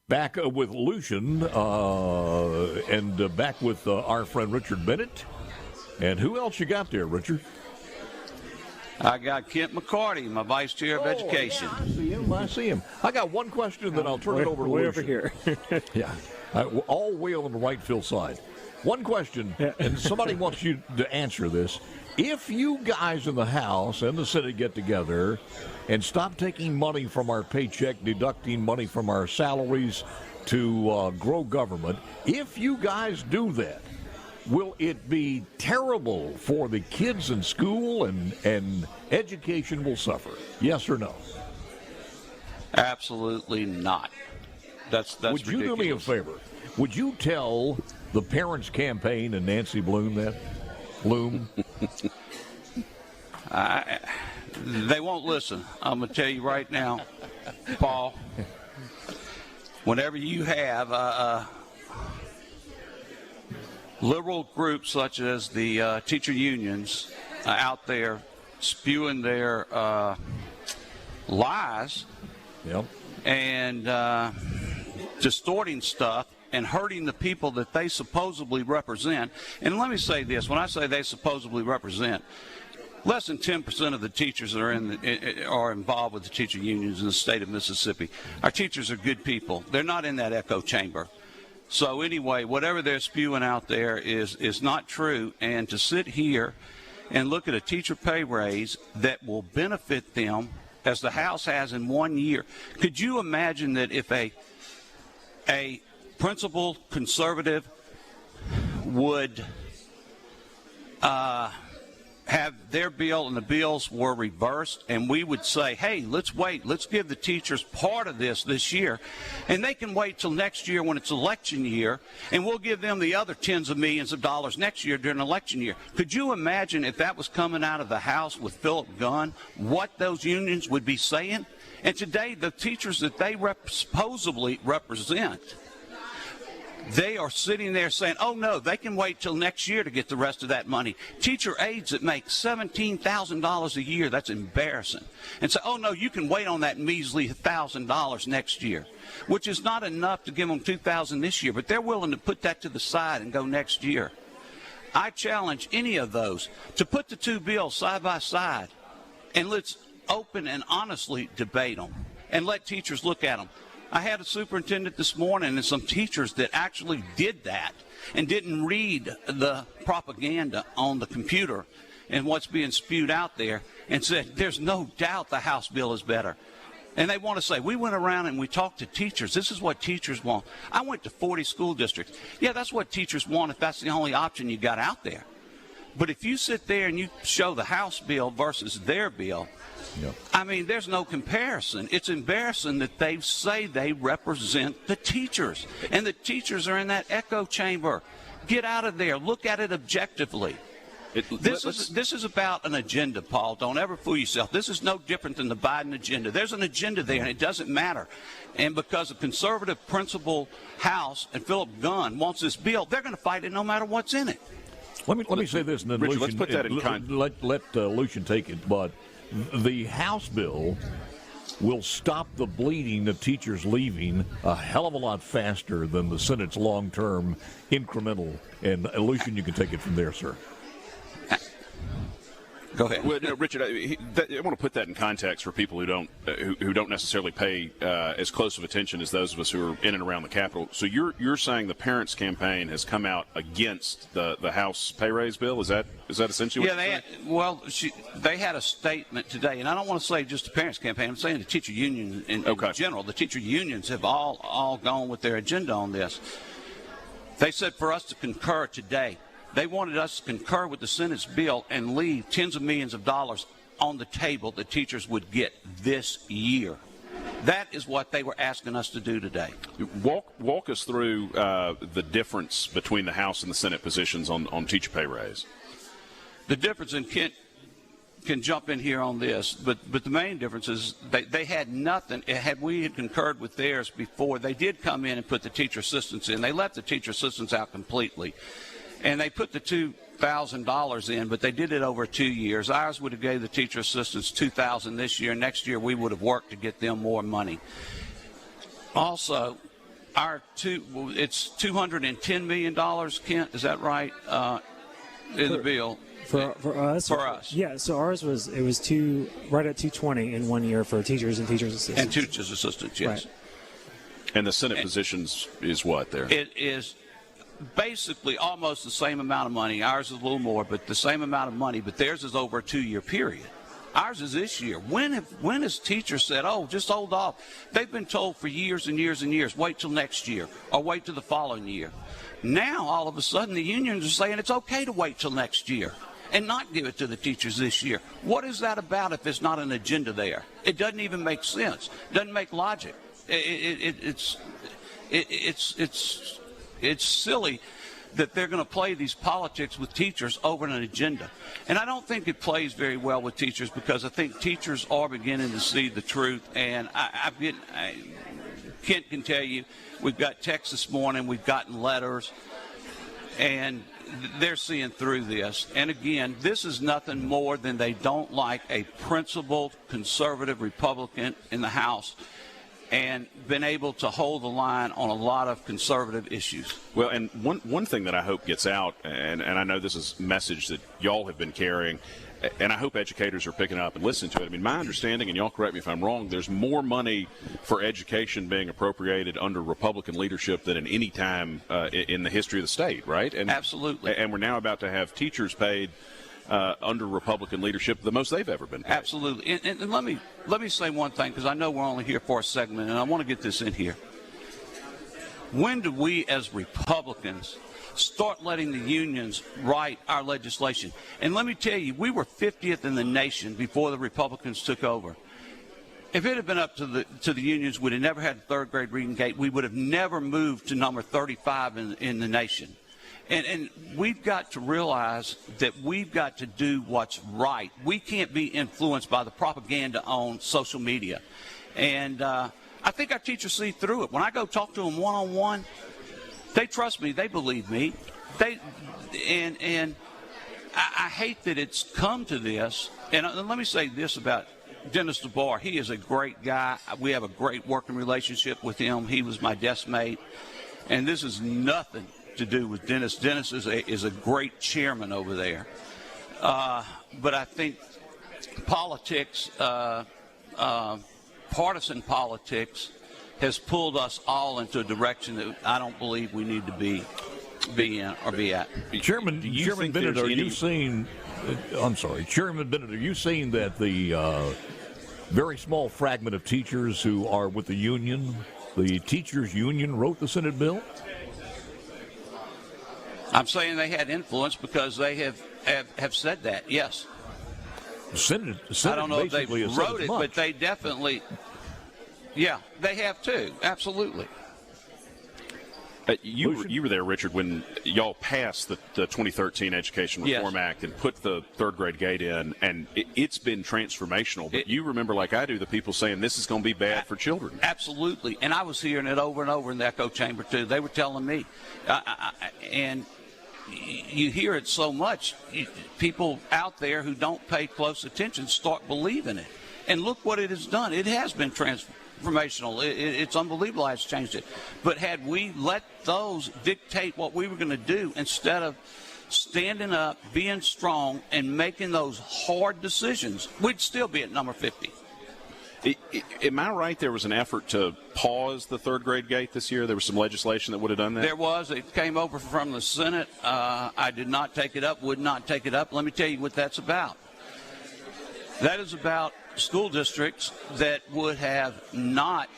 Back with Lucien and back with our friend Richard Bennett. And who else you got there, Richard? I got Kent McCarty, my Vice Chair of Education. Yeah, I see him. I got one question, then I'll turn it over to way Lucien. over here. Yeah, all way on the right field side. One question, and somebody wants you to answer this. If you guys in the House and the Senate get together and stop taking money from our paycheck, deducting money from our salaries to grow government, if you guys do that, will it be terrible for the kids in school and education will suffer? Yes or no? Absolutely not. That's Would ridiculous. you do me a favor? Would you tell the Parents Campaign and Nancy Bloom that? Loome? They won't listen. I'm going to tell you right now, Paul, whenever you have liberal groups such as the teacher unions out there spewing their lies and distorting stuff and hurting the people that they supposedly represent. And let me say this, when I say they supposedly represent, less than 10% of the teachers that are involved with the teacher unions in the state of Mississippi. Our teachers are good people. They're not in that echo chamber. So anyway, whatever they're spewing out there is not true. And to sit here and look at a teacher pay raise that will benefit them, as the House has in 1 year, could you imagine that if a principled conservative would have their bill and the bills were reversed, and we would say, hey, let's wait, let's give the teachers part of this year, and they can wait till next year when it's election year, and we'll give them the other tens of millions of dollars next year during election year. Could you imagine if that was coming out of the House with Philip Gunn, what those unions would be saying? And today, the teachers that they supposedly represent, they are sitting there saying, oh, no, they can wait till next year to get the rest of that money. Teacher aides that make $17,000 a year, that's embarrassing. And say, oh, no, you can wait on that measly $1,000 next year, which is not enough to give them $2,000 this year, but they're willing to put that to the side and go next year. I challenge any of those to put the two bills side by side, and let's open and honestly debate them and let teachers look at them. I had a superintendent this morning and some teachers that actually did that and didn't read the propaganda on the computer and what's being spewed out there and said, there's no doubt the House bill is better. And they want to say, we went around and we talked to teachers. This is what teachers want. I went to 40 school districts. Yeah, that's what teachers want if that's the only option you got out there. But if you sit there and you show the House bill versus their bill, I mean, there's no comparison. It's embarrassing that they say they represent the teachers, and the teachers are in that echo chamber. Get out of there. Look at it objectively. This is about an agenda, Paul. Don't ever fool yourself. This is no different than the Biden agenda. There's an agenda there, and it doesn't matter. And because a conservative principal House and Philip Gunn wants this bill, they're going to fight it no matter what's in it. Let me say this, and then Richard, Lucien, let's put that in context. Let Lucien take it, but the House bill will stop the bleeding of teachers leaving a hell of a lot faster than the Senate's long-term incremental. And Lucien, you can take it from there, sir. Go ahead. Well, no, Richard, I want to put that in context for people who don't necessarily pay as close of attention as those of us who are in and around the Capitol. So you're saying the Parents Campaign has come out against the House pay raise bill? Is that essentially what you're saying? They had a statement today, and I don't want to say just the Parents Campaign. I'm saying the teacher union in general. The teacher unions have all gone with their agenda on this. They said for us to concur today. They wanted us to concur with the Senate's bill and leave tens of millions of dollars on the table that teachers would get this year. That is what they were asking us to do today. Walk us through the difference between the House and the Senate positions on teacher pay raise. The difference, and Kent can jump in here on this, but the main difference is they had nothing. Had we had concurred with theirs before, they did come in and put the teacher assistants in. They left the teacher assistants out completely. And they put the $2,000 in, but they did it over 2 years. Ours would have gave the teacher assistants $2,000 this year. Next year, we would have worked to get them more money. Also, It's $210 million, Kent, is that right, in the bill? For us? For us. Yeah, so ours was right at 220 in 1 year for teachers and teachers assistants. And teachers assistants, yes. Right. And the Senate positions is what there? It is basically almost the same amount of money. Ours is a little more, but the same amount of money. But theirs is over a 2-year period. Ours is this year. When has teachers said, oh, just hold off? They've been told for years and years and years, wait till next year or wait till the following year. Now, all of a sudden, the unions are saying it's okay to wait till next year and not give it to the teachers this year. What is that about if there's not an agenda there? It doesn't even make sense. It doesn't make logic. It's silly that they're going to play these politics with teachers over an agenda. And I don't think it plays very well with teachers because I think teachers are beginning to see the truth. And Kent can tell you, we've got texts this morning, we've gotten letters, and they're seeing through this. And again, this is nothing more than they don't like a principled conservative Republican in the House and been able to hold the line on a lot of conservative issues. Well, and one thing that I hope gets out, and I know this is a message that y'all have been carrying, and I hope educators are picking up and listening to it. I mean, my understanding, and y'all correct me if I'm wrong, there's more money for education being appropriated under Republican leadership than at any time in the history of the state, right? And, absolutely. And we're now about to have teachers paid under Republican leadership the most they've ever been paid. Absolutely. And let me say one thing, because I know we're only here for a segment, and I want to get this in here. When do we as Republicans start letting the unions write our legislation? And let me tell you, we were 50th in the nation before the Republicans took over. If it had been up to the unions, we'd have never had a third grade reading gate. We would have never moved to number 35 in the nation. And we've got to realize that we've got to do what's right. We can't be influenced by the propaganda on social media. And I think our teachers see through it. When I go talk to them one-on-one, they trust me. They believe me. And I hate that it's come to this. And let me say this about Dennis DeBar. He is a great guy. We have a great working relationship with him. He was my desk mate. And this is nothing to do with Dennis. Dennis is a great chairman over there. But I think politics, partisan politics, has pulled us all into a direction that I don't believe we need to be in or be at. Chairman Bennett, are you seeing? I'm sorry, Chairman Bennett, are you seeing that the very small fragment of teachers who are with the union, the teachers union, wrote the Senate bill? I'm saying they had influence because they have said that, yes. Senate I don't know if they basically wrote it, but they definitely, yeah, they have too, absolutely. You were there, Richard, when y'all passed the 2013 Education Reform Act and put the third grade gate in, and it's been transformational. But you remember, like I do, the people saying this is going to be bad for children. Absolutely. And I was hearing it over and over in the echo chamber, too. They were telling me. And you hear it so much, people out there who don't pay close attention start believing it. And look what it has done. It has been transformational. It's unbelievable how it's changed it. But had we let those dictate what we were going to do instead of standing up, being strong, and making those hard decisions, we'd still be at number 50. Am I right? There was an effort to pause the third grade gate this year. There was some legislation that would have done that. There was. It came over from the Senate. I did not take it up, would not take it up. Let me tell you what that's about. That is about school districts that would have not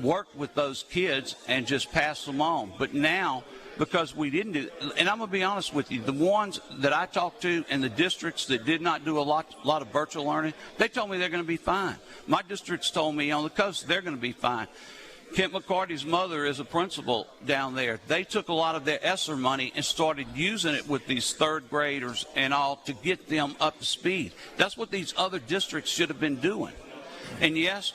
worked with those kids and just passed them on. But now, because we didn't do, and I'm going to be honest with you, the ones that I talked to in the districts that did not do a lot of virtual learning, they told me they're going to be fine. My districts told me on the coast they're going to be fine. Kent McCarty's mother is a principal down there. They took a lot of their ESSER money and started using it with these third graders and all to get them up to speed. That's what these other districts should have been doing. And yes,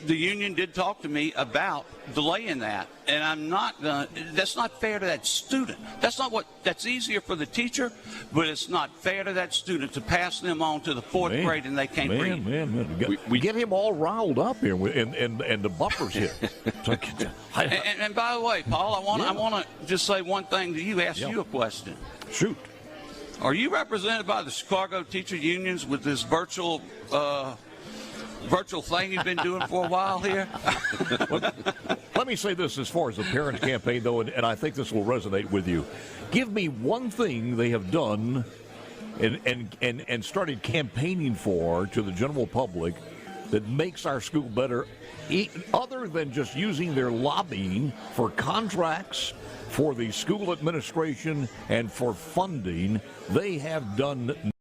the union did talk to me about delaying that, and I'm not gonna. That's not fair to that student. That's easier for the teacher, but it's not fair to that student to pass them on to the fourth grade and they can't read. Man. We get him all riled up here, and the bumpers hit. And by the way, Paul, I want to just say one thing to you. Ask you a question. Shoot. Are you represented by the Chicago teacher unions with this virtual thing you've been doing for a while here? Let me say this as far as the parent campaign, though, and I think this will resonate with you. Give me one thing they have done and started campaigning for to the general public that makes our school better, other than just using their lobbying for contracts, for the school administration, and for funding. They have done